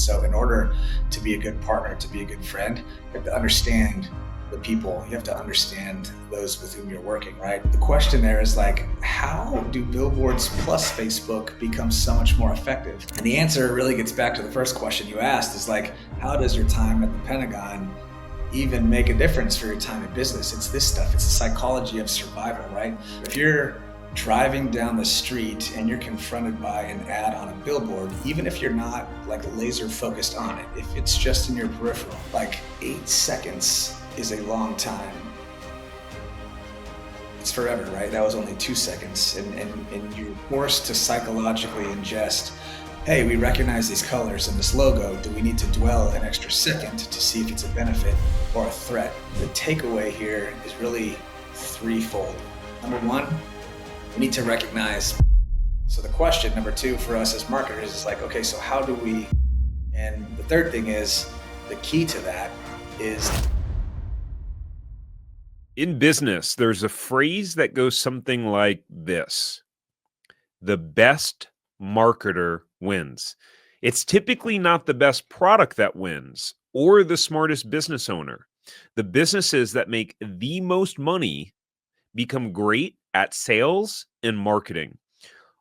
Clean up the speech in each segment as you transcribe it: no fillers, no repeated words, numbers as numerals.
So in order to be a good partner, to be a good friend, you have to understand the people. You have to understand those with whom you're working, right? The question there is like, how do billboards plus Facebook become so much more effective? And the answer really gets back to the first question you asked, is like, how does your time at the Pentagon even make a difference for your time in business? It's this stuff. It's the psychology of survival, right? If you're driving down the street and you're confronted by an ad on a billboard, even if you're not like laser focused on it, if it's just in your peripheral, like 8 seconds is a long time. It's forever, right? That was only 2 seconds. And you're forced to psychologically ingest, hey, we recognize these colors and this logo. Do we need to dwell an extra second to see if it's a benefit or a threat? The takeaway here is really threefold. Number one, we need to recognize. So the question, number two, for us as marketers is like, okay, so how do we? And the third thing is, the key to that is, in business, there's a phrase that goes something like this: the best marketer wins. It's typically not the best product that wins or the smartest business owner. The businesses that make the most money become great at sales and marketing,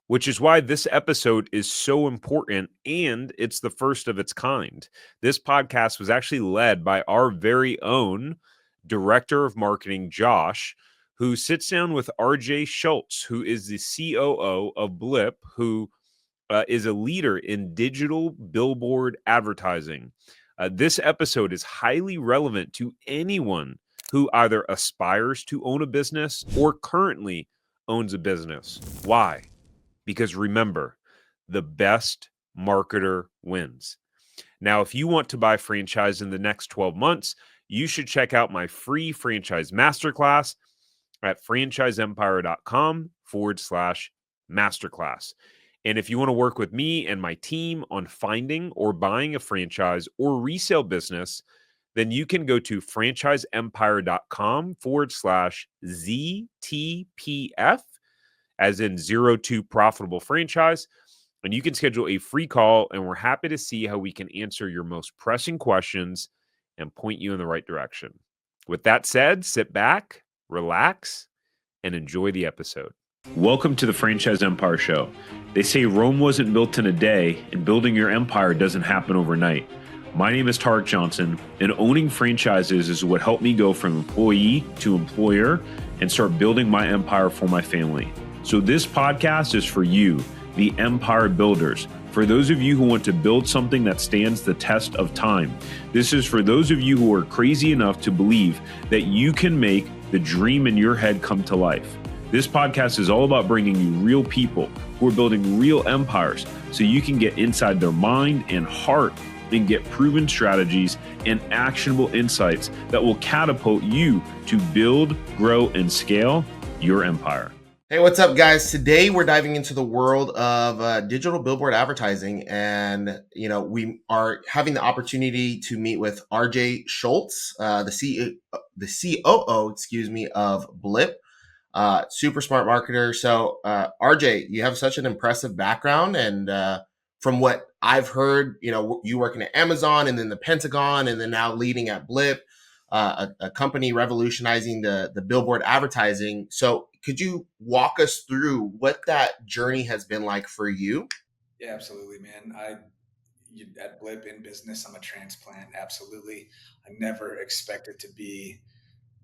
which is why this episode is so important, and it's the first of its kind. This podcast was actually led by our very own director of marketing, Josh, who sits down with RJ Schultz, who is the COO of Blip, who is a leader in digital billboard advertising. This episode is highly relevant to anyone who either aspires to own a business or currently owns a business. Why? Because remember, the best marketer wins. Now, if you want to buy franchise in the next 12 months, you should check out my free franchise masterclass at franchiseempire.com/masterclass. And if you want to work with me and my team on finding or buying a franchise or resale business, then you can go to franchiseempire.com/ZTPF, as in 02 profitable franchise. And you can schedule a free call, and we're happy to see how we can answer your most pressing questions and point you in the right direction. With that said, sit back, relax, and enjoy the episode. Welcome to the Franchise Empire Show. They say Rome wasn't built in a day, and building your empire doesn't happen overnight. My name is Tarek Johnson, and owning franchises is what helped me go from employee to employer and start building my empire for my family. So this podcast is for you, the empire builders. For those of you who want to build something that stands the test of time. This is for those of you who are crazy enough to believe that you can make the dream in your head come to life. This podcast is all about bringing you real people who are building real empires so you can get inside their mind and heart and get proven strategies and actionable insights that will catapult you to build, grow, and scale your empire. Hey, what's up, guys? Today we're diving into the world of digital billboard advertising, and we are having the opportunity to meet with RJ Schultz, the COO, of Blip. Super smart marketer. So, RJ, you have such an impressive background, and from what I've heard, you working at Amazon and then the Pentagon, and then now leading at Blip, a company revolutionizing the billboard advertising. So could you walk us through what that journey has been like for you? Yeah, absolutely, man. At Blip in business, I'm a transplant. Absolutely. I never expected to be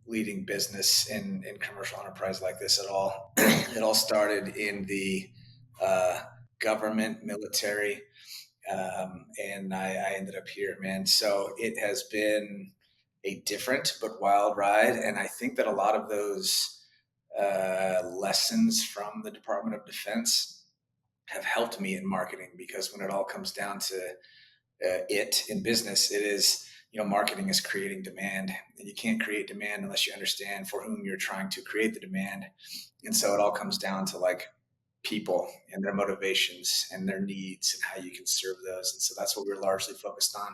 leading business in commercial enterprise like this at all. It all started in the government, military, and I ended up here, man. So it has been a different but wild ride, and I think that a lot of those lessons from the Department of Defense have helped me in marketing, because when it all comes down to it in business, it is, marketing is creating demand, and you can't create demand unless you understand for whom you're trying to create the demand. And so it all comes down to like people and their motivations and their needs and how you can serve those. And so that's what we're largely focused on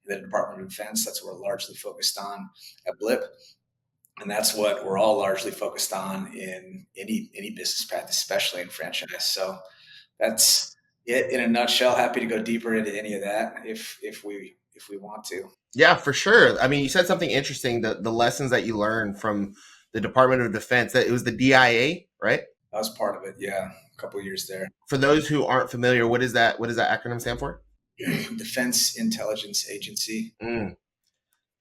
in the Department of Defense. That's what we're largely focused on at Blip. And that's what we're all largely focused on in any business path, especially in franchise. So that's In a nutshell, happy to go deeper into any of that if we want to. Yeah, for sure. I mean, you said something interesting. The lessons that you learned from the Department of Defense. That it was the DIA, right? I was part of it. Yeah, a couple of years there. For those who aren't familiar, what is that? What does that acronym stand for? Defense Intelligence Agency. Mm.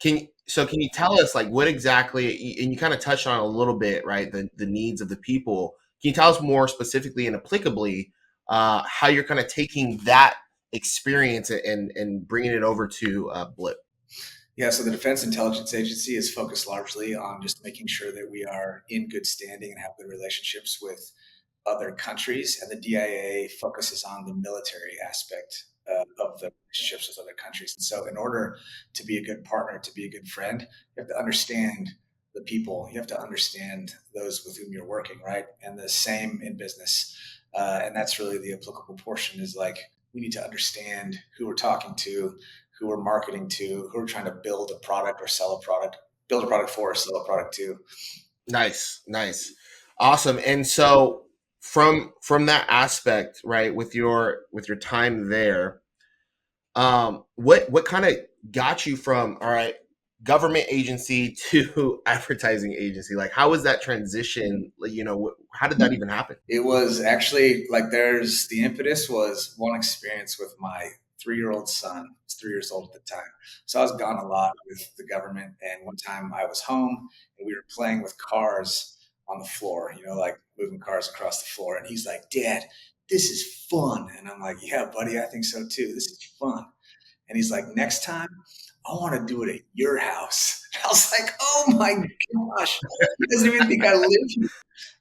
Can you tell us like what exactly? And you kind of touched on it a little bit, right? The needs of the people. Can you tell us more specifically and applicably how you're kind of taking that experience and bringing it over to Blip? Yeah, so the Defense Intelligence Agency is focused largely on just making sure that we are in good standing and have good relationships with other countries, and the DIA focuses on the military aspect of the relationships with other countries. And so, in order to be a good partner, to be a good friend, you have to understand the people. You have to understand those with whom you're working, right? And the same in business. And that's really the applicable portion. Is like we need to understand who we're talking to, who we're marketing to, who we're trying to build a product or sell a product, build a product for, or sell a product to. Nice, awesome. And so from that aspect, right, with your time there, what kind of got you from all right government agency to advertising agency? Like, how was that transition? How did that even happen? It was actually like there's the impetus was one experience with my 3-year-old son. He's 3 years old at the time. So I was gone a lot with the government. And one time I was home and we were playing with cars on the floor, like moving cars across the floor. And he's like, Dad, this is fun. And I'm like, yeah, buddy, I think so too. This is fun. And he's like, next time I want to do it at your house. And I was like, oh my gosh, he doesn't even think I live here.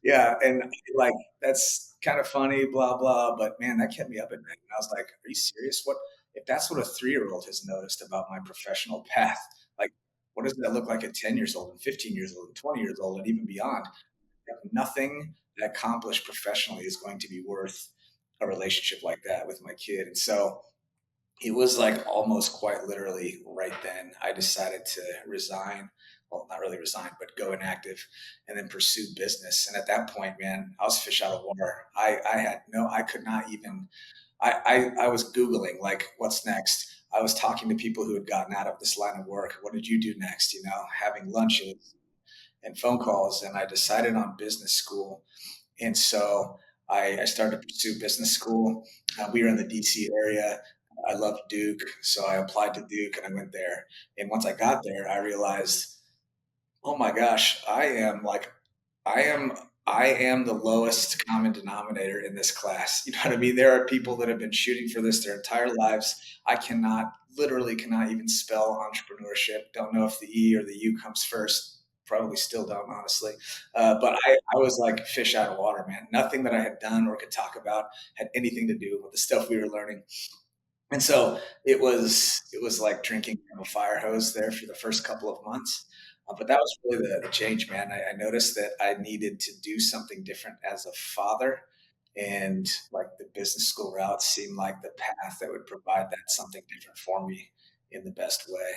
Yeah, and like that's kind of funny, blah blah. But man, that kept me up at night. And I was like, "Are you serious? What if that's what a 3-year-old has noticed about my professional path? Like, what does that look like at 10 years old and 15 years old and 20 years old and even beyond? Nothing that accomplished professionally is going to be worth a relationship like that with my kid." And so it was like almost quite literally right then I decided to resign. Well, not really resign, but go inactive and then pursue business. And at that point, man, I was fish out of water. I could not even, I was Googling like, what's next? I was talking to people who had gotten out of this line of work. What did you do next? Having lunches and phone calls. And I decided on business school. And so I started to pursue business school. We were in the DC area. I loved Duke, so I applied to Duke and I went there. And once I got there, I realized, oh my gosh, I am I am the lowest common denominator in this class. You know what I mean? There are people that have been shooting for this their entire lives. I literally cannot even spell entrepreneurship. Don't know if the E or the U comes first. Probably still don't, honestly. But I was like fish out of water, man. Nothing that I had done or could talk about had anything to do with the stuff we were learning. And so it was like drinking from a fire hose there for the first couple of months. But that was really the change, man. I noticed that I needed to do something different as a father. And like the business school route seemed like the path that would provide that something different for me in the best way.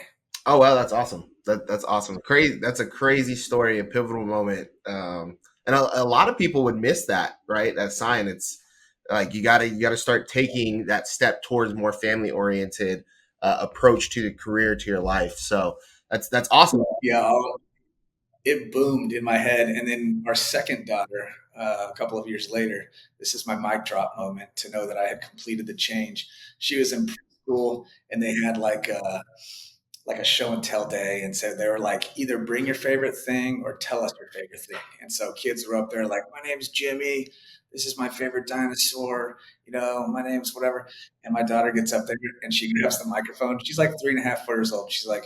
Oh well, that's awesome. That's awesome. Crazy. That's a crazy story, a pivotal moment. And a lot of people would miss that, right? That sign. It's like you gotta start taking that step towards more family oriented approach to the career, to your life. So that's awesome. Yeah, it boomed in my head. And then our second daughter, a couple of years later, this is my mic drop moment to know that I had completed the change. She was in preschool and they had like a show and tell day. And so they were like, either bring your favorite thing or tell us your favorite thing. And so kids were up there like, my name's Jimmy. This is my favorite dinosaur. My name's whatever. And my daughter gets up there and she grabs the microphone. She's like 3.5 years old. She's like,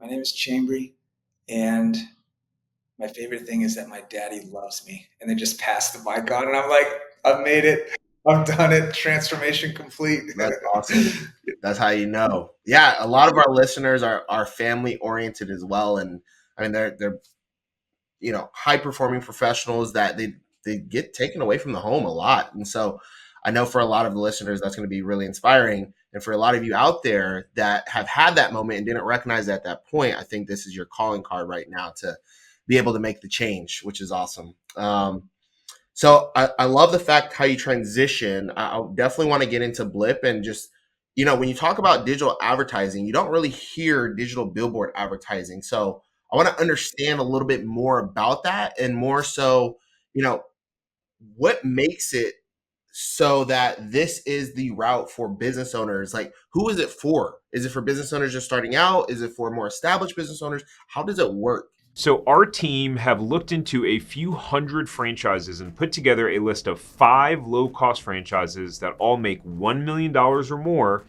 my name is Chambry. And my favorite thing is that my daddy loves me. And then just pass the mic on. And I'm like, I've made it. I've done it. Transformation complete. That's awesome. That's how you know. Yeah, a lot of our listeners are family oriented as well, and I mean they're high performing professionals that they get taken away from the home a lot, and so I know for a lot of the listeners that's going to be really inspiring, and for a lot of you out there that have had that moment and didn't recognize it at that point, I think this is your calling card right now to be able to make the change, which is awesome. So I love the fact how you transition. I definitely want to get into blip and just, when you talk about digital advertising, you don't really hear digital billboard advertising. So I want to understand a little bit more about that, and more so, you know, what makes it so that this is the route for business owners? Like, who is it for? Is it for business owners just starting out? Is it for more established business owners? How does it work? So our team have looked into a few hundred franchises and put together a list of 5 low-cost franchises that all make $1 million or more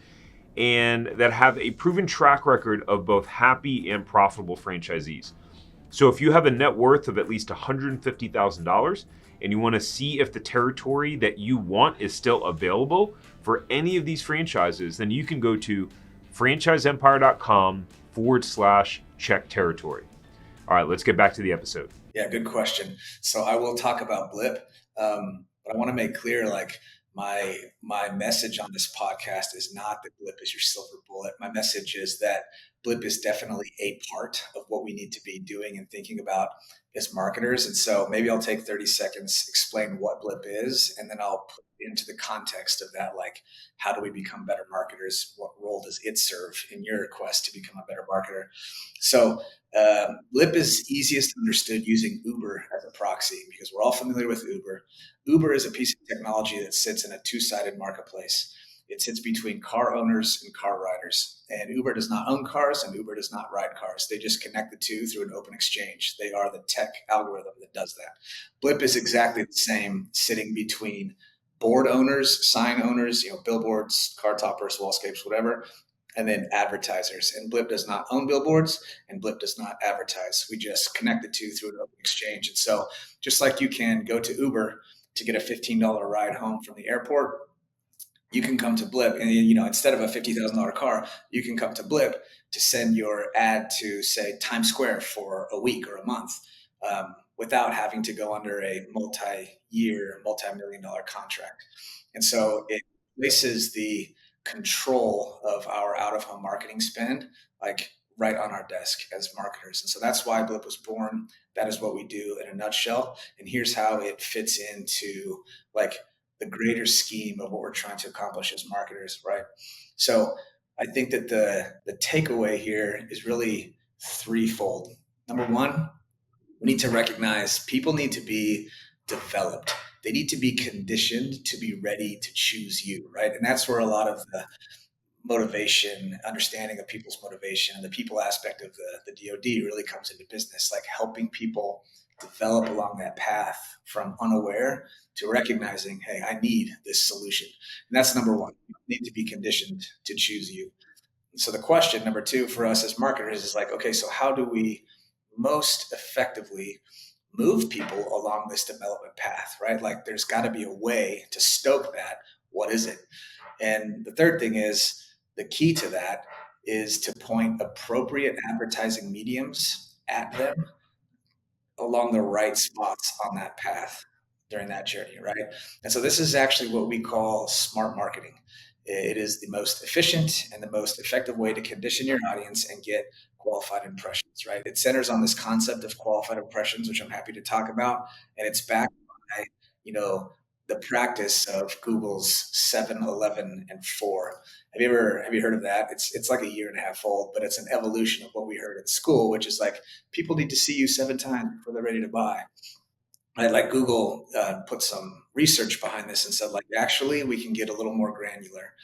and that have a proven track record of both happy and profitable franchisees. So if you have a net worth of at least $150,000 and you want to see if the territory that you want is still available for any of these franchises, then you can go to franchiseempire.com/check territory. All right, let's get back to the episode. Yeah, good question. So I will talk about blip, but I want to make clear, like, my message on this podcast is not that blip is your silver bullet. My message is that blip is definitely a part of what we need to be doing and thinking about as marketers. And so maybe I'll take 30 seconds, explain what blip is, and then I'll put into the context of that, like, how do we become better marketers? What role does it serve in your quest to become a better marketer? So blip is easiest understood using Uber as a proxy, because we're all familiar with Uber. Uber is a piece of technology that sits in a two-sided marketplace. It sits between car owners and car riders. And Uber does not own cars and Uber does not ride cars. They just connect the two through an open exchange. They are the tech algorithm that does that. Blip is exactly the same, sitting between board owners, sign owners, billboards, car toppers, wallscapes, whatever, and then advertisers. And Blip does not own billboards and Blip does not advertise. We just connect the two through an open exchange. And so just like you can go to Uber to get a $15 ride home from the airport, you can come to Blip and, instead of a $50,000 car, you can come to Blip to send your ad to, say, Times Square for a week or a month, without having to go under a multi-year, multi-million-dollar contract. And so it places the control of our out-of-home marketing spend, like, right on our desk as marketers. And so that's why Blip was born. That is what we do in a nutshell. And here's how it fits into, like, the greater scheme of what we're trying to accomplish as marketers, right? So I think that the takeaway here is really threefold. Number one, we need to recognize people need to be developed. They need to be conditioned to be ready to choose you, right? And that's where a lot of the motivation, understanding of people's motivation, and the people aspect of the DoD really comes into business, like helping people develop along that path from unaware to recognizing, hey, I need this solution. And that's number one. You need to be conditioned to choose you. So the question number two for us as marketers is like, okay, so how do we most effectively move people along this development path, right? Like, there's got to be a way to stoke that. What is it? And the third thing is, the key to that is to point appropriate advertising mediums at them along the right spots on that path during that journey, right? And so this is actually what we call smart marketing. It is the most efficient and the most effective way to condition your audience and get qualified impressions, right? It centers on this concept of qualified impressions, which I'm happy to talk about, and it's backed by, the practice of Google's 7, 11, and 4. Have you heard of that? It's like a year and a half old, but it's an evolution of what we heard in school, which is like, people need to see you 7 times before they're ready to buy. Right? Like, Google put some research behind this and said, like, actually, we can get a little more granular.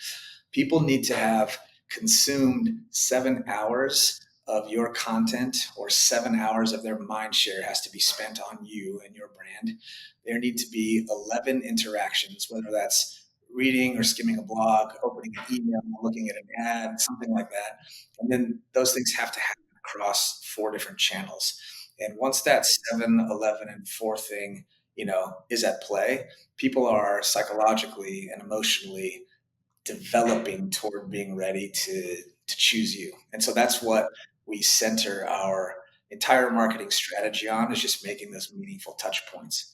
People need to have consumed 7 hours of your content, or 7 hours of their mind share has to be spent on you and your brand. There need to be 11 interactions, whether that's reading or skimming a blog, opening an email, looking at an ad, something like that. And then those things have to happen across 4 different channels. And once that 7, 11, and 4 thing, is at play, people are psychologically and emotionally developing toward being ready to choose you. And so that's what we center our entire marketing strategy on, is just making those meaningful touch points.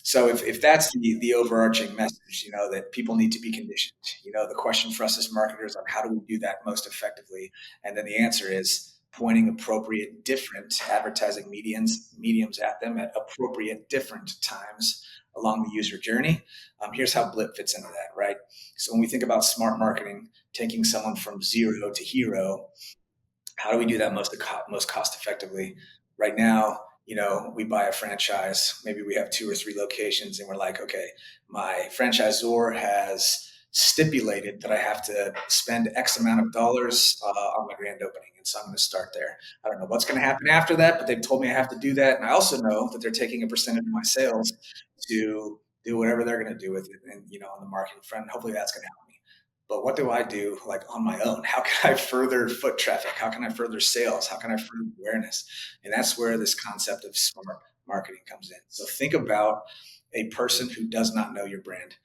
So if that's the overarching message, that people need to be conditioned, the question for us as marketers on how do we do that most effectively? And then the answer is pointing appropriate different advertising mediums at them at appropriate different times along the user journey. Here's how Blip fits into that, right? So when we think about smart marketing, taking someone from zero to hero, how do we do that most cost effectively? Right now, we buy a franchise. Maybe we have 2 or 3 locations, and we're like, okay, my franchisor has stipulated that I have to spend X amount of dollars on my grand opening, and so I'm going to start there. I don't know what's going to happen after that, but they've told me I have to do that, and I also know that they're taking a percentage of my sales to do whatever they're going to do with it, and on the marketing front, hopefully that's going to help me. But what do I do like on my own? How can I further foot traffic? How can I further sales? How can I further awareness? And that's where this concept of smart marketing comes in. So think about a person who does not know your brand.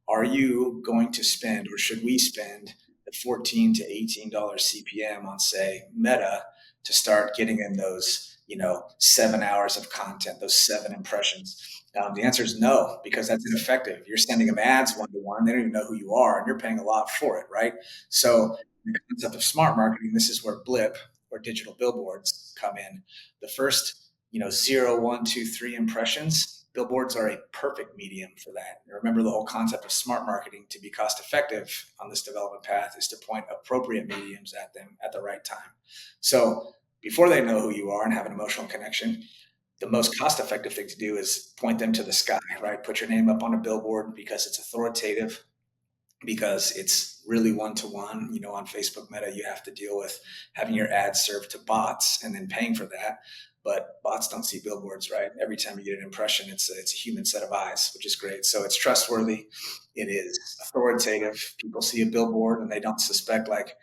Are you going to spend, or should we spend, the $14 to $18 CPM on, say, Meta to start getting in those 7 hours of content, those 7 impressions? The answer is no, because that's ineffective. You're sending them ads one to one. They don't even know who you are, and you're paying a lot for it, right? So the concept of smart marketing, this is where Blip or digital billboards come in. The first, 0, 1, 2, 3 impressions, billboards are a perfect medium for that. And remember, the whole concept of smart marketing, to be cost effective on this development path, is to point appropriate mediums at them at the right time. So before they know who you are and have an emotional connection, the most cost effective thing to do is point them to the sky, right? Put your name up on a billboard because it's authoritative, because it's really one to one. On Facebook Meta, you have to deal with having your ads served to bots and then paying for that. But bots don't see billboards, right? Every time you get an impression, it's a human set of eyes, which is great. So it's trustworthy. It is authoritative. People see a billboard and they don't suspect, like,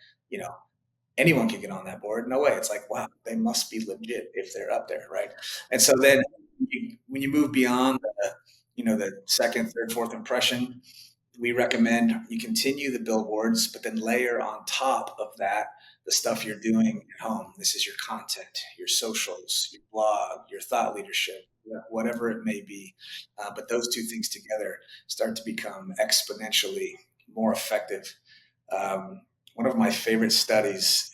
anyone can get on that board. No way. It's like, wow, they must be legit if they're up there, right? And so then when you move beyond the second, third, fourth impression, we recommend you continue the billboards, but then layer on top of that the stuff you're doing at home. This is your content, your socials, your blog, your thought leadership, whatever it may be. But those two things together start to become exponentially more effective. One of my favorite studies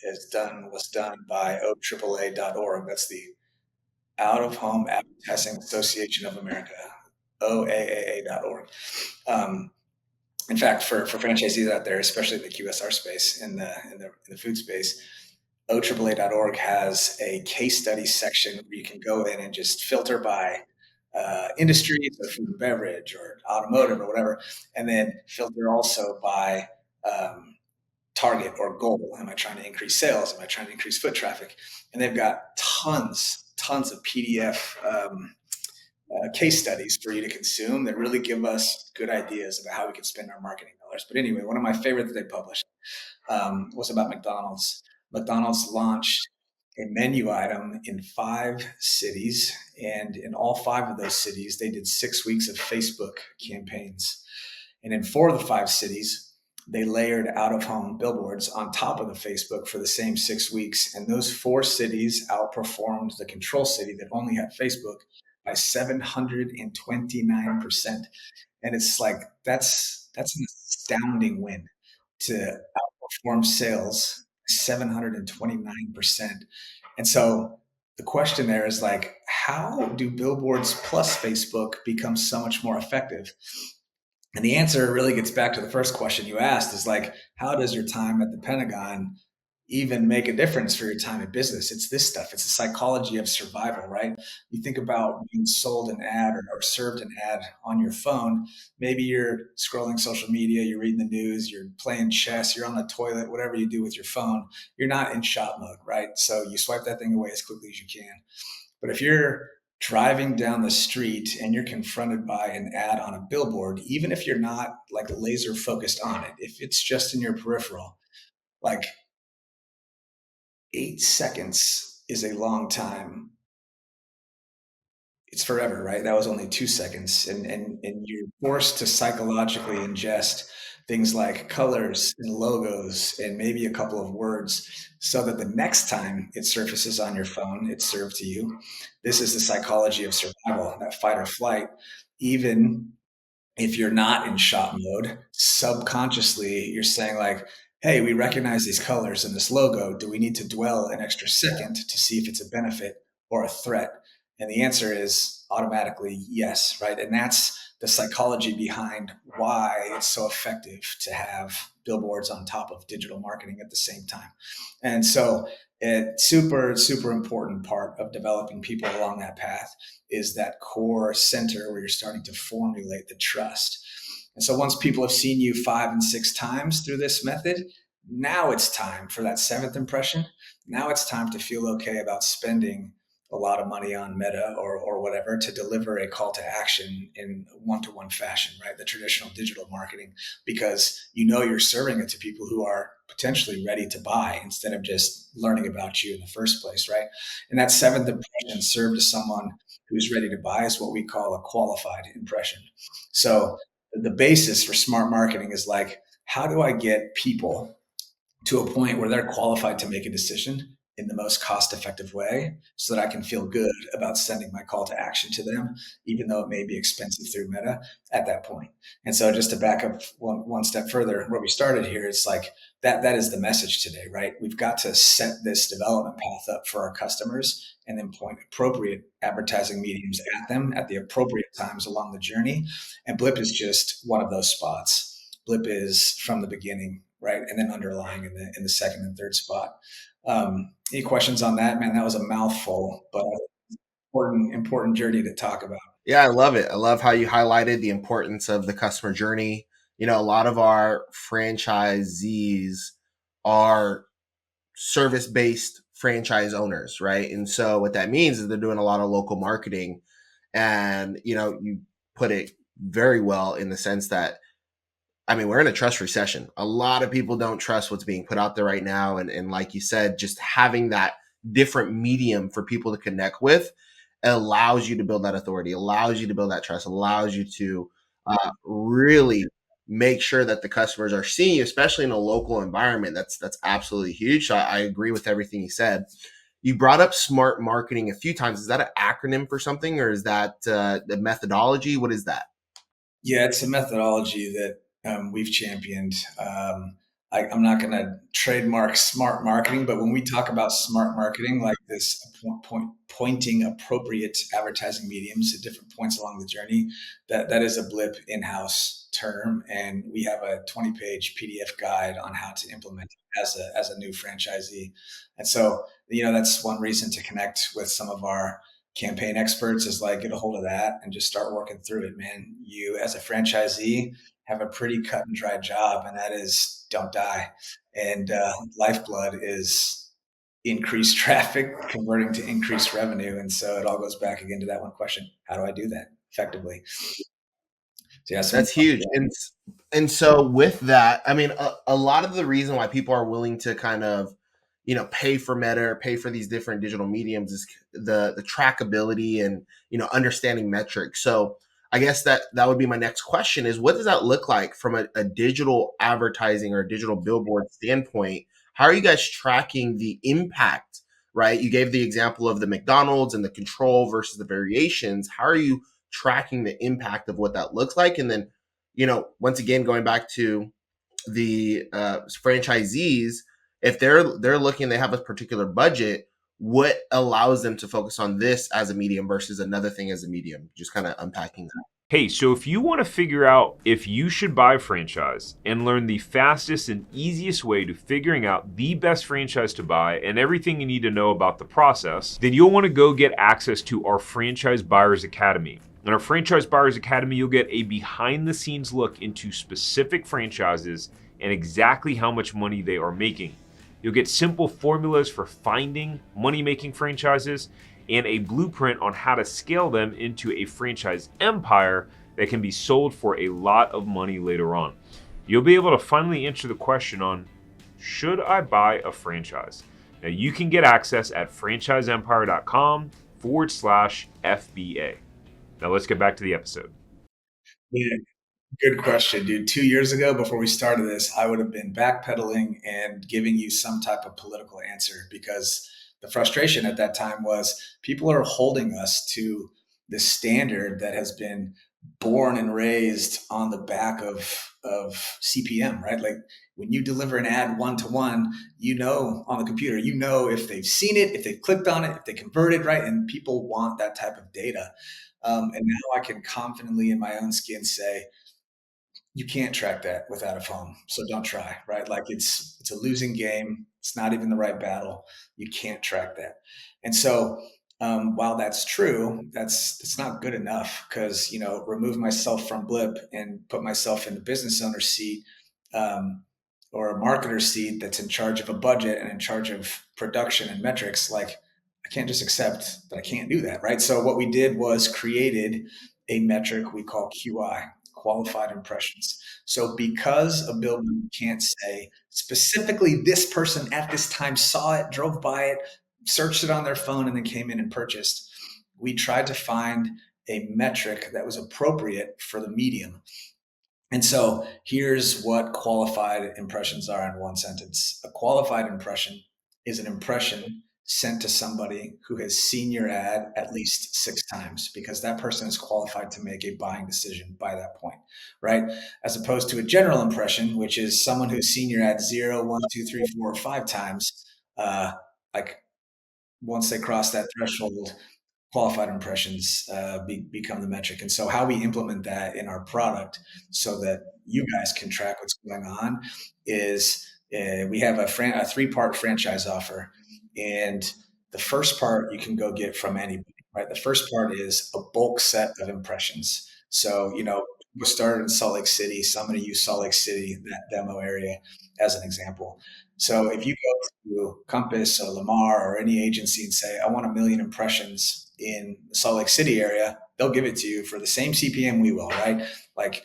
was done by OAAA.org. That's the Out of Home Advertising Association of America, OAAA.org. In fact, for franchisees out there, especially in the QSR space, in the food space, OAAA.org has a case study section where you can go in and just filter by industry, so food and beverage or automotive or whatever, and then filter also by target or goal. Am I trying to increase sales? Am I trying to increase foot traffic? And they've got tons of PDF case studies for you to consume that really give us good ideas about how we can spend our marketing dollars. But anyway, one of my favorite that they published was about McDonald's. McDonald's launched a menu item in 5 cities, and in all 5 of those cities, they did 6 weeks of Facebook campaigns. And in 4 of the 5 cities, they layered out-of-home billboards on top of the Facebook for the same 6 weeks. And those 4 cities outperformed the control city that only had Facebook by 729%. And it's like, that's an astounding win to outperform sales 729%. And so the question there is like, how do billboards plus Facebook become so much more effective? And the answer really gets back to the first question you asked, is like, how does your time at the Pentagon even make a difference for your time in business? It's this stuff. It's the psychology of survival, right? You think about being sold an ad or served an ad on your phone. Maybe you're scrolling social media, you're reading the news, you're playing chess, you're on the toilet, whatever you do with your phone. You're not in shop mode, right? So you swipe that thing away as quickly as you can. But if you're driving down the street and you're confronted by an ad on a billboard, even if you're not like laser focused on it, if it's just in your peripheral, like 8 seconds is a long time. It's forever, right? That was only 2 seconds. And you're forced to psychologically ingest things like colors and logos and maybe a couple of words so that the next time it surfaces on your phone, it's served to you. This is the psychology of survival, that fight or flight. Even if you're not in shop mode, subconsciously, you're saying like, hey, we recognize these colors and this logo. Do we need to dwell an extra second to see if it's a benefit or a threat? And the answer is automatically yes, right? And that's the psychology behind why it's so effective to have billboards on top of digital marketing at the same time. And so, super important part of developing people along that path is that core center where you're starting to formulate the trust. And so once people have seen you 5 and 6 times through this method, now it's time for that seventh impression. Now it's time to feel okay about spending a lot of money on Meta or whatever to deliver a call to action in one-to-one fashion, right? The traditional digital marketing, because you know you're serving it to people who are potentially ready to buy instead of just learning about you in the first place, right? And that seventh impression served to someone who's ready to buy is what we call a qualified impression. So the basis for smart marketing is like, how do I get people to a point where they're qualified to make a decision in the most cost effective way so that I can feel good about sending my call to action to them, even though it may be expensive through Meta at that point. And so just to back up one step further, where we started here, it's like that is the message today, right? We've got to set this development path up for our customers and then point appropriate advertising mediums at them at the appropriate times along the journey. And Blip is just one of those spots. Blip is from the beginning, right, and then underlying in the second and third spot. Any questions on that, man? That was a mouthful, but important journey to talk about. Yeah, I love it. I love how you highlighted the importance of the customer journey. A lot of our franchisees are service based franchise owners, right? And so what that means is they're doing a lot of local marketing. And, you put it very well in the sense that, we're in a trust recession. A lot of people don't trust what's being put out there right now. And like you said, just having that different medium for people to connect with allows you to build that authority, allows you to build that trust, allows you to really make sure that the customers are seeing you, especially in a local environment. That's absolutely huge. So I agree with everything you said. You brought up smart marketing a few times. Is that an acronym for something, or is that the methodology? What is that? Yeah, it's a methodology that we've championed. I'm not going to trademark smart marketing, but when we talk about smart marketing, like this pointing appropriate advertising mediums at different points along the journey, that is a Blip in-house term, and we have a 20-page PDF guide on how to implement it as a new franchisee. And so, that's one reason to connect with some of our campaign experts is like get a hold of that and just start working through it, man. You as a franchisee have a pretty cut and dry job, and that is don't die. And lifeblood is increased traffic converting to increased revenue. And so it all goes back again to that one question: how do I do that effectively? So yeah, That's huge. And so with that, a lot of the reason why people are willing to kind of, pay for Meta or pay for these different digital mediums is the trackability and, understanding metrics. So I guess that would be my next question is, what does that look like from a digital advertising or a digital billboard standpoint? How are you guys tracking the impact, right? You gave the example of the McDonald's and the control versus the variations. How are you tracking the impact of what that looks like? And then, once again, going back to the franchisees, if they're looking, they have a particular budget, what allows them to focus on this as a medium versus another thing as a medium? Just kind of unpacking that. Hey, so if you want to figure out if you should buy a franchise and learn the fastest and easiest way to figuring out the best franchise to buy and everything you need to know about the process, then you'll want to go get access to our Franchise Buyers Academy. In our Franchise Buyers Academy, you'll get a behind-the-scenes look into specific franchises and exactly how much money they are making. You'll get simple formulas for finding money-making franchises and a blueprint on how to scale them into a franchise empire that can be sold for a lot of money later on. You'll be able to finally answer the question on, should I buy a franchise? Now you can get access at franchiseempire.com/FBA. Now let's get back to the episode. Yeah, good question, dude. 2 years ago, before we started this, I would have been backpedaling and giving you some type of political answer because the frustration at that time was people are holding us to the standard that has been born and raised on the back of CPM, right? Like When you deliver an ad one-to-one, on the computer, if they've seen it, if they've clicked on it, if they converted, right? And people want that type of data. And now I can confidently in my own skin say, you can't track that without a phone. So don't try, right? Like it's a losing game. It's not even the right battle. You can't track that. And so while that's true, that's not good enough because remove myself from blip and put myself in the business owner seat um, or a marketer seat that's in charge of a budget and in charge of production and metrics. Like I can't just accept that I can't do that, right? So what we did was created a metric we call QI, qualified impressions. So because a billboard can't say specifically this person at this time saw it, drove by it, searched it on their phone, and then came in and purchased, we tried to find a metric that was appropriate for the medium. And so here's what qualified impressions are in one sentence. A qualified impression is an impression sent to somebody who has seen your ad at least 6 times because that person is qualified to make a buying decision by that point, right? As opposed to a general impression, which is someone who's seen your ad 0, 1, 2, 3, 4, 5 times. Like once they cross that threshold, qualified impressions become the metric. And so how we implement that in our product so that you guys can track what's going on is we have a 3-part franchise offer. And the first part you can go get from anybody, right? The first part is a bulk set of impressions. So, we started in Salt Lake City. So I'm going to use Salt Lake City, that demo area, as an example. So if you go to Compass or Lamar or any agency and say, I want 1 million impressions in the Salt Lake City area, they'll give it to you for the same CPM we will, right? Like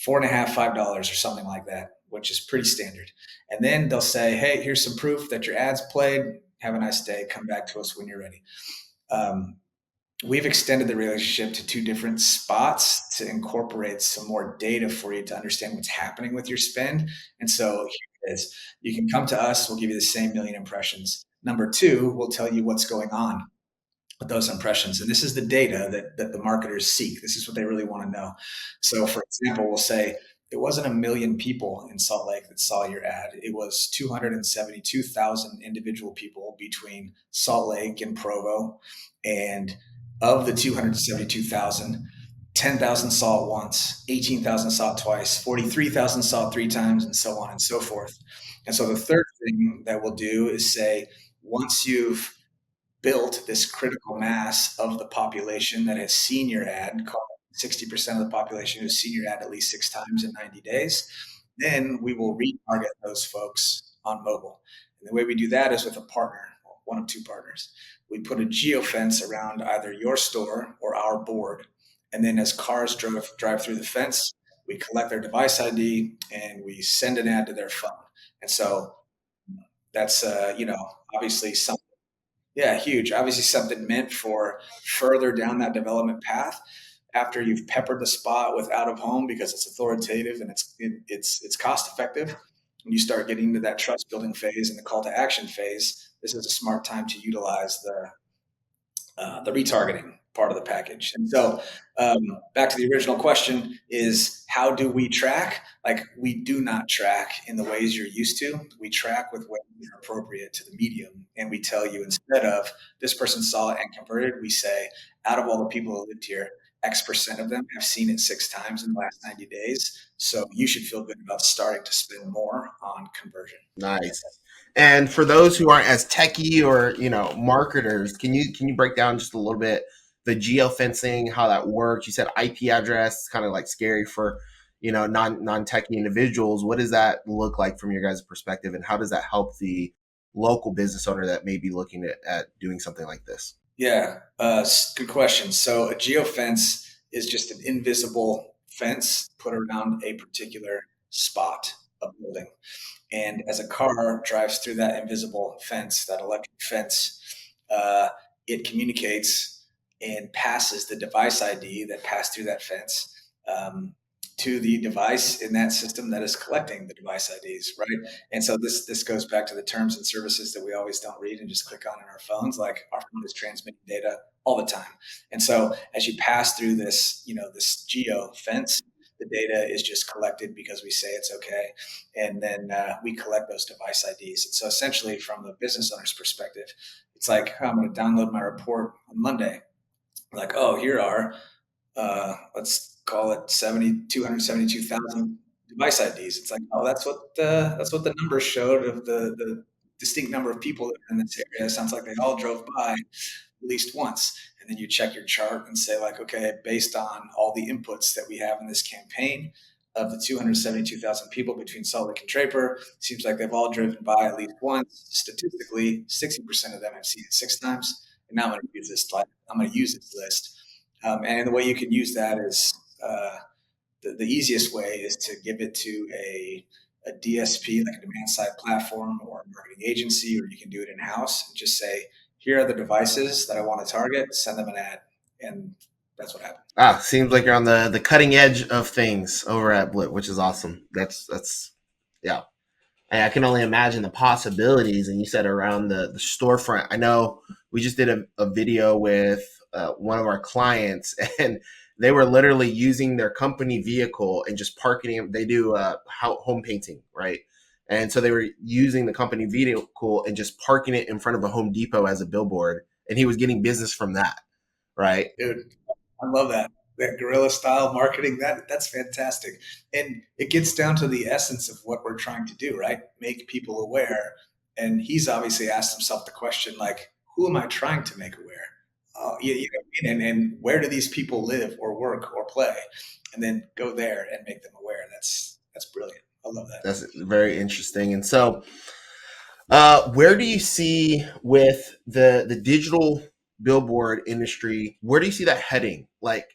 $4.50, $5 or something like that, which is pretty standard. And then they'll say, hey, here's some proof that your ad's played. Have a nice day. Come back to us when you're ready. We've extended the relationship to 2 different spots to incorporate some more data for you to understand what's happening with your spend. And so here it is. You can come to us. We'll give you the same 1 million impressions. Number 2, we'll tell you what's going on with those impressions. And this is the data that the marketers seek. This is what they really want to know. So for example, we'll say it wasn't 1 million people in Salt Lake that saw your ad. It was 272,000 individual people between Salt Lake and Provo. And of the 272,000, 10,000 saw it once, 18,000 saw it twice, 43,000 saw it 3 times, and so on and so forth. And so the third thing that we'll do is say, once you've built this critical mass of the population that has seen your ad, call it 60% of the population who's seen your ad at least 6 times in 90 days, then we will retarget those folks on mobile. And the way we do that is with a partner, one of 2 partners. We put a geofence around either your store or our board. And then as cars drive through the fence, we collect their device ID and we send an ad to their phone. And so that's, obviously something, yeah, huge. Obviously something meant for further down that development path after you've peppered the spot with out of home because it's authoritative and it's cost effective. When you start getting into that trust building phase and the call to action phase, this is a smart time to utilize the retargeting part of the package. And so back to the original question is how do we track? Like we do not track in the ways you're used to. We track with ways that are appropriate to the medium. And we tell you instead of this person saw it and converted, we say out of all the people who lived here, X% of them have seen it 6 times in the last 90 days. So you should feel good about starting to spend more on conversion. Nice. And for those who aren't as techie or marketers, can you break down just a little bit the geofencing, how that works? You said IP address, kind of like scary for non-techie individuals. What does that look like from your guys' perspective, and how does that help the local business owner that may be looking at doing something like this? Yeah, good question. So a geofence is just an invisible fence put around a particular spot, a building. And as a car drives through that invisible fence, that electric fence, it communicates and passes the device ID that passed through that fence to the device in that system that is collecting the device IDs, right? And so this goes back to the terms and services that we always don't read and just click on in our phones. Like our phone is transmitting data all the time. And so as you pass through this, this geo fence, The data is just collected because we say it's okay. And then we collect those device IDs. And so essentially, from the business owner's perspective, it's like, oh, I'm going to download my report on Monday. Like, oh, here are, let's call it 272,000 device IDs. It's like, oh, that's what the numbers showed of the distinct number of people that are in this area. It sounds like they all drove by at least once. And then you check your chart and say, like, okay, based on all the inputs that we have in this campaign, of the 272,000 people between Salt Lake and Draper, seems like they've all driven by at least once. Statistically, 60% of them have seen it 6 times. And now I'm going to use this. I'm going to use this list. And the way you can use that is the easiest way is to give it to a DSP, like a demand side platform, or a marketing agency, or you can do it in house and just say, here are the devices that I want to target, send them an ad. And that's what happened. Seems like you're on the cutting edge of things over at Blip, which is awesome. That's yeah. I can only imagine the possibilities. And you said around the storefront. I know we just did a video with one of our clients, and they were literally using their company vehicle and just parking it. They do home painting, right? And so they were using the company vehicle and just parking it in front of a Home Depot as a billboard. And he was getting business from that, right? Dude, I love that. That guerrilla style marketing, that's fantastic. And it gets down to the essence of what we're trying to do, right? Make people aware. And he's obviously asked himself the question, like, who am I trying to make aware? You know what I mean? And where do these people live or work or play? And then go there and make them aware. That's brilliant. I love that. That's very interesting. And so where do you see with the digital billboard industry, where do you see that heading? Like,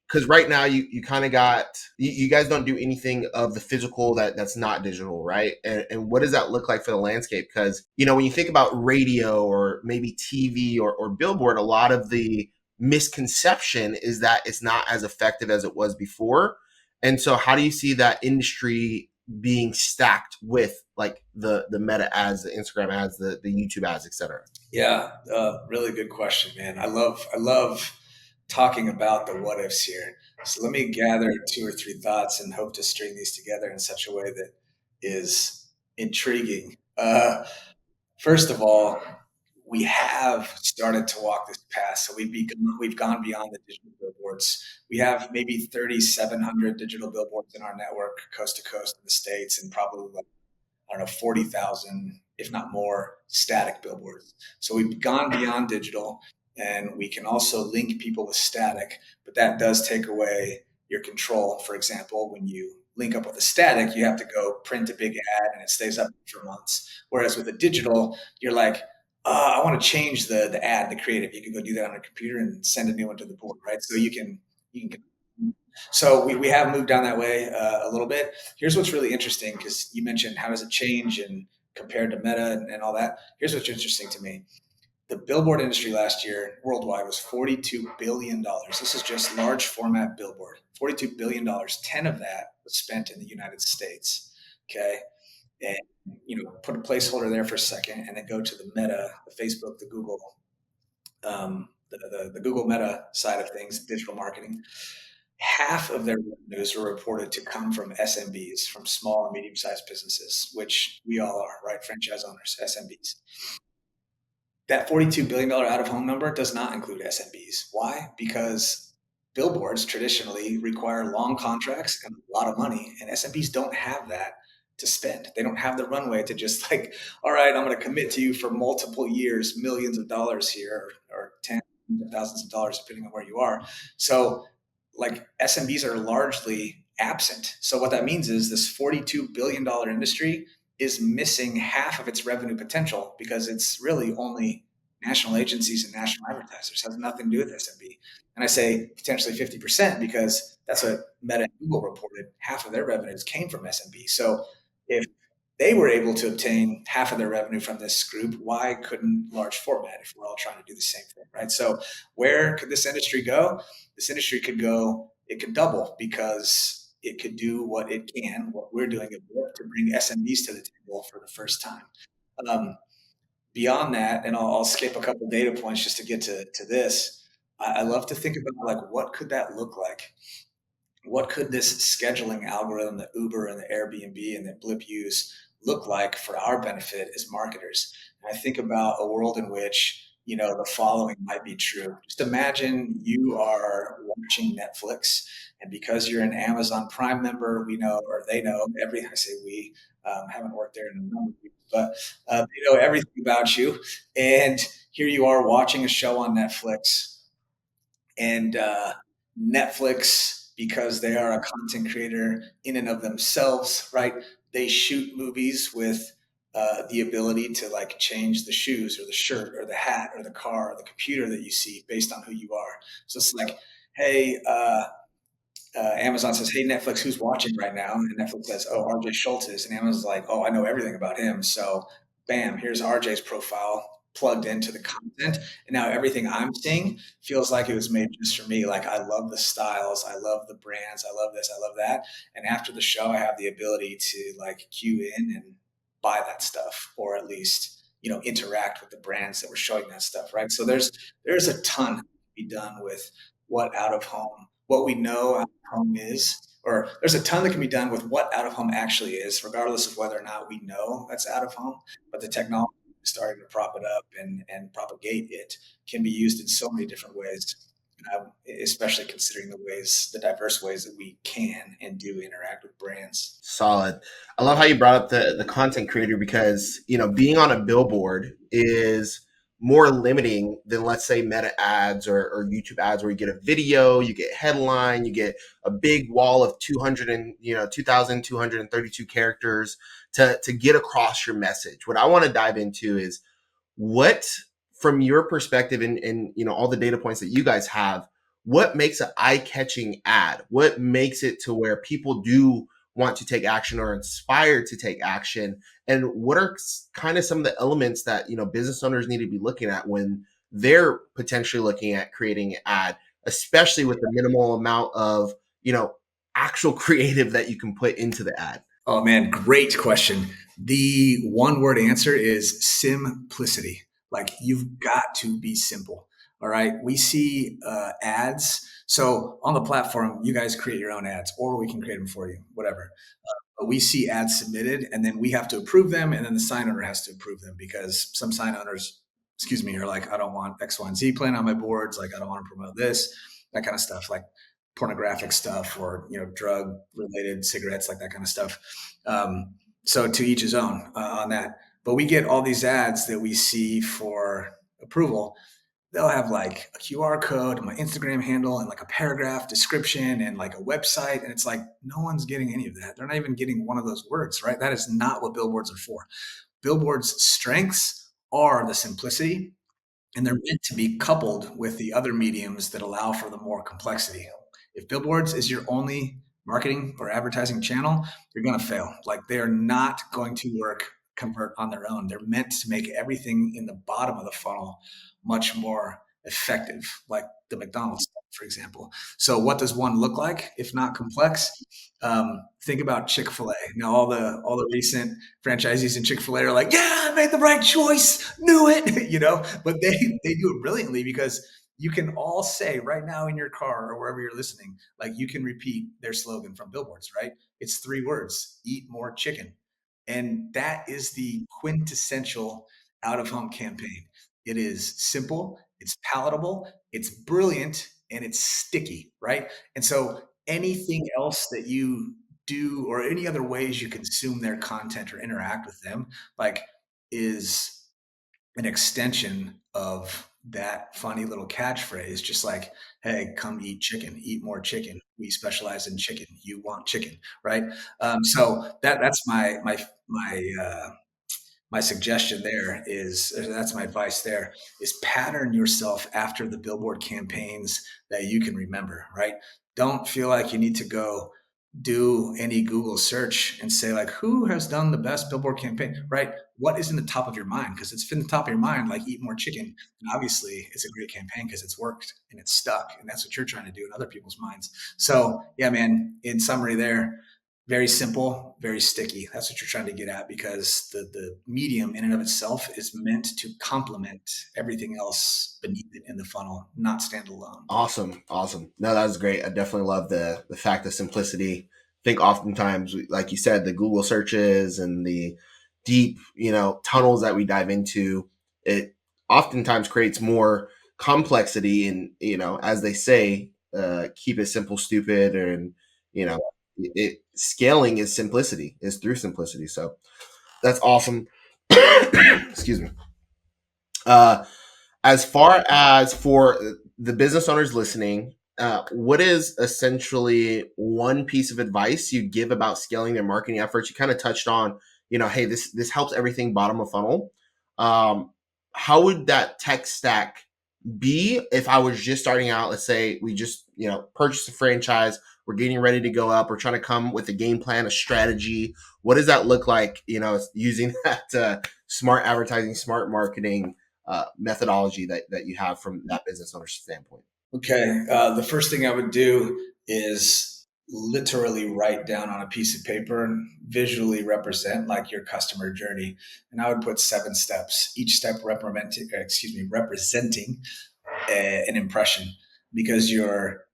because right now you kind of got, you guys don't do anything of the physical that's not digital, right? And what does that look like for the landscape? Because, when you think about radio or maybe TV or billboard, a lot of the misconception is that it's not as effective as it was before. And so how do you see that industry being stacked with like the Meta ads, the Instagram ads, the YouTube ads, etc.? Yeah, really good question, man. I love talking about the what ifs here. So let me gather 2 or 3 thoughts and hope to string these together in such a way that is intriguing. First of all, we have started to walk this path. So we've gone beyond the digital billboards. We have maybe 3,700 digital billboards in our network, coast to coast in the States, and probably, I don't know, 40,000, if not more, static billboards. So we've gone beyond digital, and we can also link people with static, but that does take away your control. For example, when you link up with a static, you have to go print a big ad and it stays up for months. Whereas with a digital, you're like, I want to change the ad, the creative. You can go do that on a computer and send a new one to the board, right? So you can. So we have moved down that way a little bit. Here's what's really interesting, because you mentioned how does it change and compared to Meta and all that. Here's what's interesting to me. The billboard industry last year worldwide was $42 billion. This is just large format billboard. $42 billion. 10 of that was spent in the United States. Okay. And, put a placeholder there for a second and then go to the Meta, the Facebook, the Google, the Google Meta side of things, digital marketing. Half of their revenues were reported to come from SMBs, from small and medium-sized businesses, which we all are, right? Franchise owners, SMBs. That $42 billion out-of-home number does not include SMBs. Why? Because billboards traditionally require long contracts and a lot of money, and SMBs don't have that to spend. They don't have the runway to just like, all right, I'm going to commit to you for multiple years, millions of dollars here, or tens of thousands of dollars, depending on where you are. So like SMBs are largely absent. So what that means is this $42 billion industry is missing half of its revenue potential because it's really only national agencies and national advertisers. It has nothing to do with SMB. And I say potentially 50% because that's what Meta and Google reported. Half of their revenues came from SMB. So if they were able to obtain half of their revenue from this group, why couldn't large format if we're all trying to do the same thing, right? So where could this industry go? This industry could go, it could double because it could do what it can, what we're doing at Blip, to bring SMBs to the table for the first time. Beyond that, and I'll skip a couple data points just to get to this, I love to think about like, what could that look like? what could this scheduling algorithm that Uber and the Airbnb and that Blip use look like for our benefit as marketers? And I think about a world in which, the following might be true. Just imagine you are watching Netflix, and because you're an Amazon Prime member, we know, or they know I say we, haven't worked there in a number of years, but they know everything about you. And here you are watching a show on Netflix, and Netflix, because they are a content creator in and of themselves, right? They shoot movies with the ability to like change the shoes or the shirt or the hat or the car or the computer that you see based on who you are. So it's like, hey, Amazon says, "Hey Netflix, who's watching right now?" And Netflix says, "Oh, RJ Schultz is." And Amazon's like, "Oh, I know everything about him." So, bam, here's RJ's profile plugged into the content, and now everything I'm seeing feels like it was made just for me. Like I love the styles, I love the brands, I love this, I love that. And after the show, I have the ability to like cue in and buy that stuff, or at least interact with the brands that were showing that stuff, right? So there's a ton to be done with what we know home is, or there's a ton that can be done with what out of home actually is, regardless of whether or not we know that's out of home. But the technology is starting to prop it up and propagate it can be used in so many different ways, especially considering the diverse ways that we can and do interact with brands. Solid. I love how you brought up the content creator because, being on a billboard is more limiting than, let's say, Meta ads or YouTube ads, where you get a video, you get headline, you get a big wall of 2,232 characters to get across your message. What I want to dive into is what, from your perspective and all the data points that you guys have, what makes an eye-catching ad? What makes it to where people do want to take action or inspired to take action? And what are kind of some of the elements that business owners need to be looking at when they're potentially looking at creating an ad, especially with the minimal amount of actual creative that you can put into the ad? Oh man, great question. The one word answer is simplicity. Like you've got to be simple. All right. We see ads. So on the platform, you guys create your own ads, or we can create them for you, whatever. But we see ads submitted, and then we have to approve them, and then the sign owner has to approve them, because some sign owners, excuse me, are like, I don't want X, Y, and Z playing on my boards. Like I don't want to promote this, that kind of stuff. Like pornographic stuff, or drug related cigarettes, like that kind of stuff. So to each his own on that. But we get all these ads that we see for approval. They'll have like a QR code, my Instagram handle, and like a paragraph description and like a website. And it's like, no one's getting any of that. They're not even getting one of those words, right? That is not what billboards are for. Billboards' strengths are the simplicity, and they're meant to be coupled with the other mediums that allow for the more complexity. If billboards is your only marketing or advertising channel, you're going to fail. Like they are not going to convert on their own. They're meant to make everything in the bottom of the funnel much more effective, like the McDonald's stuff, for example. So what does one look like if not complex? Think about Chick-fil-A. Now all the recent franchisees in Chick-fil-A are like, yeah, I made the right choice, knew it, but they do it brilliantly, because you can all say right now in your car or wherever you're listening, like you can repeat their slogan from billboards, right? It's 3 words: eat more chicken. And that is the quintessential out of home campaign. It is simple, it's palatable, it's brilliant, and it's sticky, right? And so anything else that you do, or any other ways you consume their content or interact with them, like, is an extension of that funny little catchphrase, just like, hey, come eat chicken, eat more chicken. We specialize in chicken. You want chicken, right? So that's my suggestion there is, that's my advice there, is pattern yourself after the billboard campaigns that you can remember, right? Don't feel like you need to go do any Google search and say like, who has done the best billboard campaign, right? What is in the top of your mind? Because it's in the top of your mind, like eat more chicken. And obviously it's a great campaign because it's worked and it's stuck. And that's what you're trying to do in other people's minds. So yeah, man, in summary there, Very simple, very sticky. That's what you're trying to get at, because the medium in and of itself is meant to complement everything else beneath it in the funnel, not stand alone. Awesome, awesome. No, that was great. I definitely love the fact of simplicity. I think oftentimes, like you said, the Google searches and the deep, tunnels that we dive into, it oftentimes creates more complexity. And as they say, keep it simple, stupid, and scaling is simplicity, is through simplicity. So that's awesome. Excuse me. Uh, as far as for the business owners listening, what is essentially one piece of advice you give about scaling their marketing efforts? You kind of touched on, hey, this helps everything bottom of funnel. How would that tech stack be if I was just starting out? Let's say we just purchased a franchise, we're getting ready to go up, we're trying to come with a game plan, a strategy. What does that look like? Using that smart advertising, smart marketing methodology that you have from that business owner's standpoint. Okay. The first thing I would do is literally write down on a piece of paper and visually represent like your customer journey. And I would put 7 steps, each step representing an impression, because your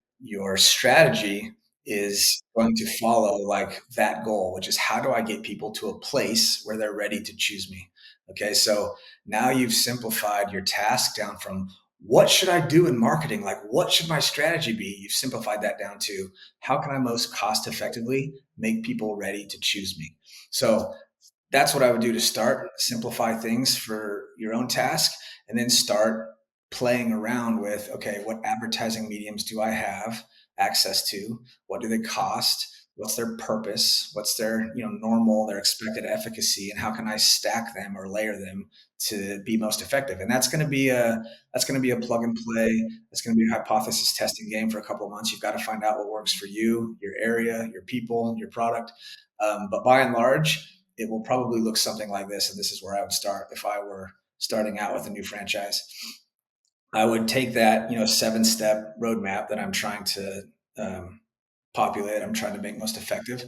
strategy is going to follow like that goal, which is, how do I get people to a place where they're ready to choose me? Okay, so now you've simplified your task down from what should I do in marketing? Like, what should my strategy be? You've simplified that down to, how can I most cost effectively make people ready to choose me? So that's what I would do to start. Simplify things for your own task, and then start playing around with, okay, what advertising mediums do I have access to? What do they cost? What's their purpose? What's their normal, their expected efficacy, and how can I stack them or layer them to be most effective? And that's going to be a plug and play. That's going to be a hypothesis testing game for a couple of months. You've got to find out what works for you, your area, your people, your product. But by and large, it will probably look something like this. And this is where I would start if I were starting out with a new franchise. I would take that 7-step roadmap that I'm trying to populate, I'm trying to make most effective,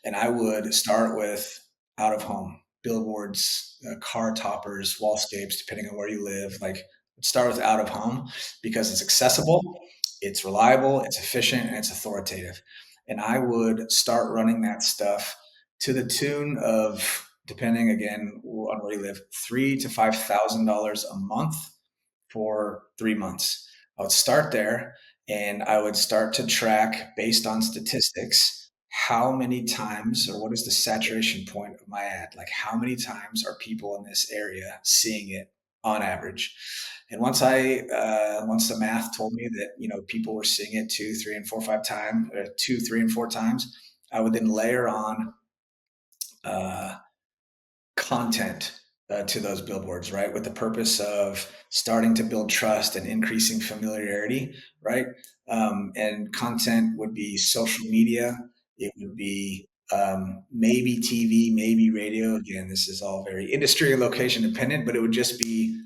and I would start with out of home billboards, car toppers, wallscapes, depending on where you live. Like, start with out of home because it's accessible, it's reliable, it's efficient, and it's authoritative. And I would start running that stuff to the tune of, depending again on where you live, $3,000 to $5,000 a month for 3 months. I would start there, and I would start to track based on statistics how many times, or what is the saturation point of my ad? Like, how many times are people in this area seeing it on average? And once the math told me that people were seeing it 2, 3, and 4, 5 times, or 2, 3, and 4 times, I would then layer on uh, content to those billboards, right? With the purpose of starting to build trust and increasing familiarity, right? And content would be social media. It would be maybe TV, maybe radio. Again, this is all very industry and location dependent, but it would just be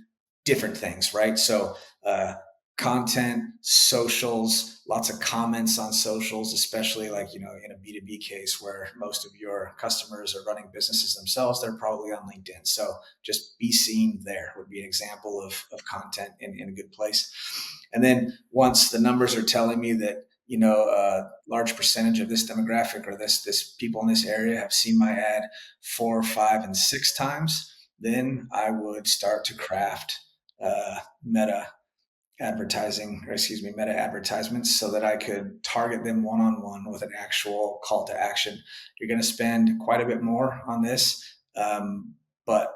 different things, right? So uh, content, socials, lots of comments on socials, especially like, in a B2B case where most of your customers are running businesses themselves, they're probably on LinkedIn. So just be seen there would be an example of content in a good place. And then once the numbers are telling me that, a large percentage of this demographic or this people in this area have seen my ad 4, 5, and 6 times, then I would start to craft meta meta advertisements so that I could target them one-on-one with an actual call to action. You're going to spend quite a bit more on this, but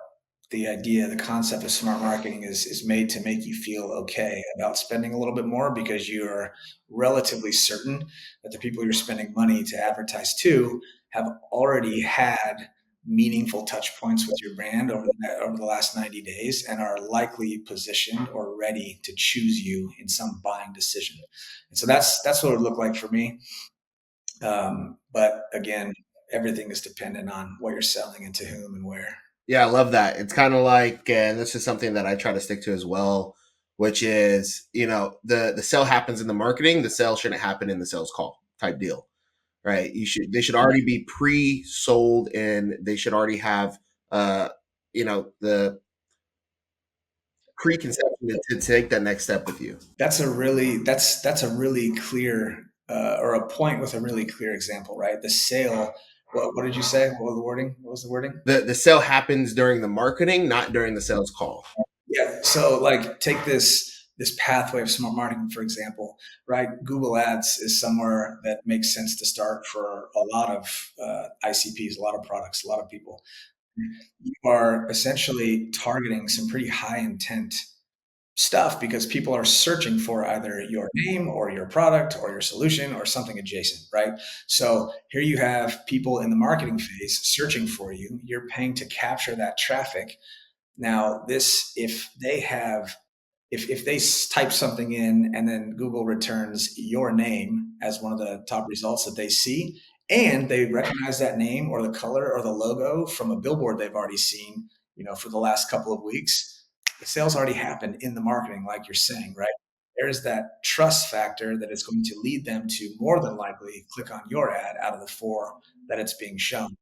the concept of smart marketing is made to make you feel okay about spending a little bit more, because you're relatively certain that the people you're spending money to advertise to have already had meaningful touch points with your brand over the last 90 days and are likely positioned or ready to choose you in some buying decision. And so that's what it would look like for me. But again, everything is dependent on what you're selling and to whom and where. Yeah, I love that. It's kind of like, and this is something that I try to stick to as well, which is, the sale happens in the marketing, the sale shouldn't happen in the sales call type deal. right? They should already be pre-sold, and they should already have the preconception to take that next step with you. That's a really clear or a point with a really clear example, right? The sale. What did you say? What was the wording? What was the wording? The sale happens during the marketing, not during the sales call. Yeah. So like take this pathway of smart marketing, for example, right? Google Ads is somewhere that makes sense to start for a lot of ICPs, a lot of products, a lot of people. You are essentially targeting some pretty high intent stuff because people are searching for either your name or your product or your solution or something adjacent, right? So here you have people in the marketing phase searching for you. You're paying to capture that traffic. Now, if they type something in and then Google returns your name as one of the top results that they see, and they recognize that name or the color or the logo from a billboard they've already seen, for the last couple of weeks, the sales already happened in the marketing, like you're saying, right? There's that trust factor that is going to lead them to more than likely click on your ad out of the four that it's being shown.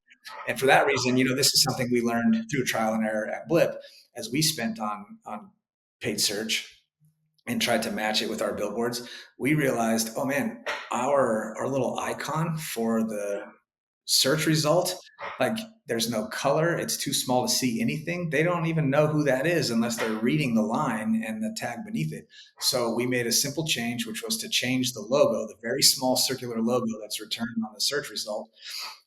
And for that reason, this is something we learned through trial and error at Blip as we spent on paid search and tried to match it with our billboards. We realized, oh man, our little icon for the search result, like there's no color, it's too small to see anything. They don't even know who that is unless they're reading the line and the tag beneath it. So we made a simple change, which was to change the logo, the very small circular logo that's returned on the search result,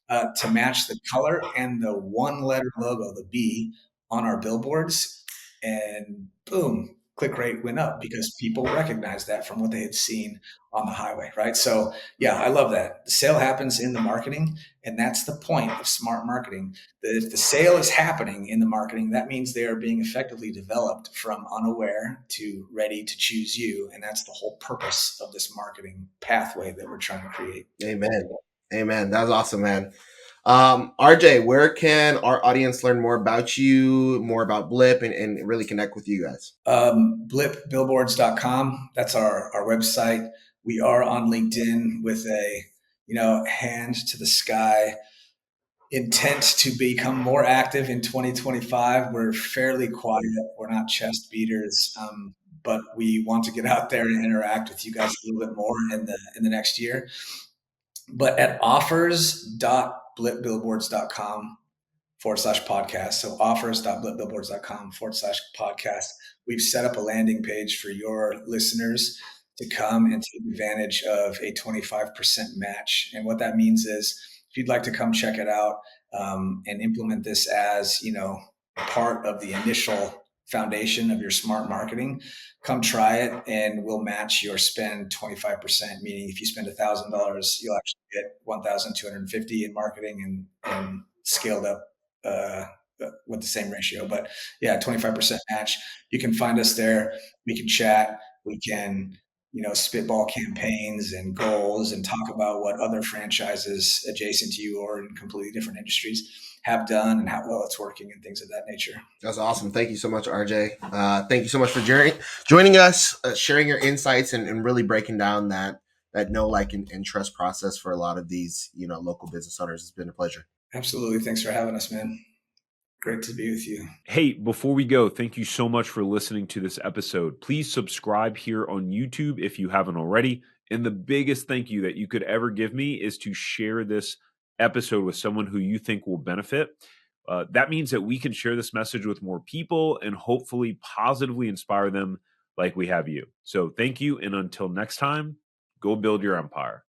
to match the color and the one letter logo, the B, on our billboards. And boom, click rate went up because people recognized that from what they had seen on the highway, right? So yeah, I love that. The sale happens in the marketing, and that's the point of smart marketing. That if the sale is happening in the marketing, that means they are being effectively developed from unaware to ready to choose you. And that's the whole purpose of this marketing pathway that we're trying to create. Amen. Amen. That was awesome, man. RJ, where can our audience learn more about you, more about Blip, and really connect with you guys? Blipbillboards.com. That's our website. We are on LinkedIn with a, hand to the sky intent to become more active in 2025. We're fairly quiet. We're not chest beaters. But we want to get out there and interact with you guys a little bit more in the next year. But at offers.blipbillboards.com /podcast. So offers.blipbillboards.com /podcast. We've set up a landing page for your listeners to come and take advantage of a 25% match. And what that means is if you'd like to come check it out and implement this as, part of the initial foundation of your smart marketing, come try it and we'll match your spend 25%, meaning if you spend $1,000, you'll actually get 1,250 in marketing and scaled up with the same ratio. But yeah, 25% match. You can find us there. We can chat. We can, spitball campaigns and goals and talk about what other franchises adjacent to you or in completely different industries have done and how well it's working and things of that nature. That's awesome. Thank you so much, RJ. Thank you so much for joining us, sharing your insights and really breaking down that know, like, and trust process for a lot of these, local business owners. It's been a pleasure. Absolutely. Thanks for having us, man. Great to be with you. Hey, before we go, thank you so much for listening to this episode. Please subscribe here on YouTube if you haven't already. And the biggest thank you that you could ever give me is to share this episode with someone who you think will benefit. That means that we can share this message with more people and hopefully positively inspire them like we have you. So thank you. And until next time, go build your empire.